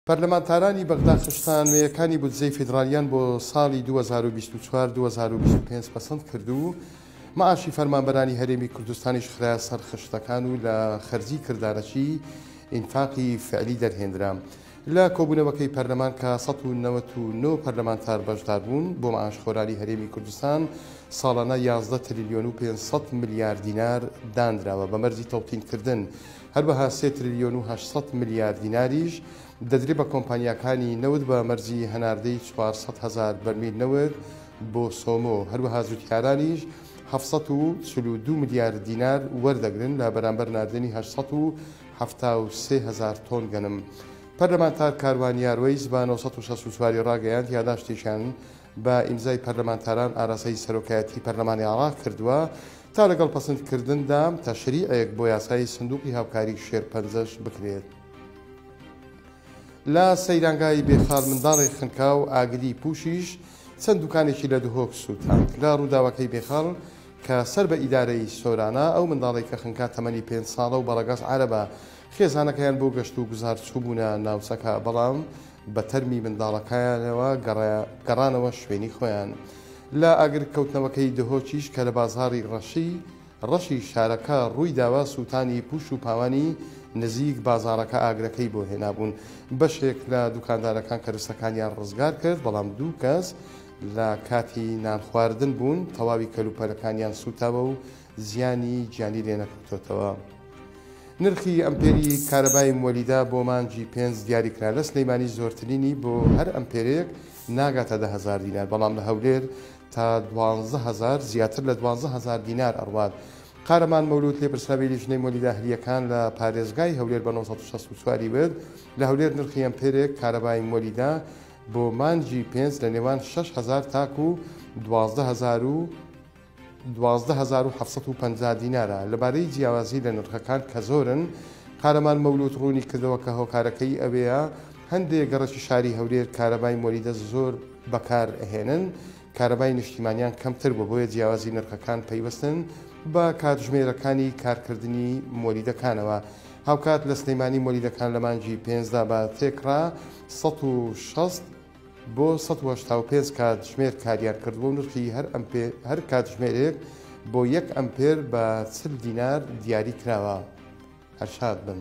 پەرلەمانتارانی بەغدا خشتانوێیەکانی بودجەی فیدرالیان بۆ ساڵی 2024-2025 پەسەند کردو مەعاشی فەرمانبەرانی هەرێمی کوردستانیش خرایە سەر خشتەکان و لە خەرجی کردارەکی ئینفاقی فعلی دەرهێنرا. لە کۆبوونەوەکەی پەرلەمان کە 199 پەرلەمانتار بەشدار بوون بۆ مەعاشخۆرانی هەرێمی کوردستان ساڵانە 11 تریلیۆن و 500 میلیارد دینار دانراوە بە مەرجی تەوتینکردن. هەروەها 3 تریلیۆن و 800 میلیارد دیناریش دەدرێت بە کۆمپانیاکانی نەوت بە مەرجی هەناردەی 400,000 بەرمیل نەوت بۆ سۆمۆ. هەروەها زوتکارانیش 742 میلیارد دینار وەردەگرن لە بەرامبەر ناردنی 873,000 تۆن گەنم. پەرلەمانتار کاروانیاروەی زبان 964 ڕاگەیاند یاداشتێکیان بە ئیمزای پەرلەمانتاران ئاراسایی سەرۆکایەتی پەرلەمانی عێراق کردووە تا لەگەڵ پەسەندکردندا تەشریعێک بۆ یاسای سندوقی هاوکاری شێرپەنجەش بکرێت. لە سەیرانگای بێخاڵ منداڵی خنکا و ئاگری پوشیش چەند دوکانێکی لە دهۆک سووتاند. لە ڕووداوەکەی بێخاڵ کە سەر بە ئیدارەی سۆرانە ئەو منداڵی کە خنکا تەمەنی 5 ساڵە و بەڕەگەز عەرەبە خێزانەکەیان بۆ گەشت و گوزار چووبوونە ناوچەکە بەڵام بە تەرمی منداڵەکەیانەوە گەڕانەوە شوێنی خۆیان. لە ئاگرکەوتنەوەکەی دهۆکیش کە لە بازاڕی ڕەشی شارەکە ڕووی داوە سووتانی پوش و پاوانی نزیک بازارەکە ئاگرەکەی بۆ هێنابوون. بەشێک لە دوکاندارەکان کە ڕستەکانیان ڕزگار کرد بەڵام دوو کەس لە کاتی نان خواردن بوون تەواوی کەلوپەرەکانیان سوتاوە و زیانی گیانی لێ نەکەوتەوە. نرخی ئەمپێری کارەبای مۆلیدا بۆ مانگی 5 دیاریکرا. لە سلەیمانی زۆرترینی بۆ هەر ئەمپێرێک ناگاتە 10,000 دینار بەڵام لە هەولێر تا 12,000 زیاتر لە 12,000 دینار ئەڕوات. قارەمان مەولود لێپرسراوی لیژنەی مۆلیدا هەریەکان لە پارێزگای هەولێر بە 964 برد. لە هەولێر نرخی ئەمپێرێک کارەبای مۆلیدا بۆ مانگی 5 لە نێوان 6,000 تاکو و 12,750 دینارە. لەبارەی جیاوازی لە نرخەکان کە زۆرن قارەمان مەولود ڕوونی کردەوە کە هۆکارەکەی ئەوەیە هەندێک گەڕەکی شاری هەولێر کارەبای مۆلیدە زۆر بەکار ئەهێنن کارەبای نیشتیمانیان کەمتر بوو بۆیە جیاوازی نرخەکان پەیوەستن بە کاتژمێرەکانی کارکردنی مۆلیدەکانەوە. هاوکات لە سلەیمانی مۆلیدەکان لە مانگی 5دا بە تێکڕا 160 بۆ 185 کاتژمێر کاریان کردبوو و نرخی هەر کاتژمێرێک بۆ 1 ئەمپێر بە 40 دینار دیاری کراوە. هەرشاد بن.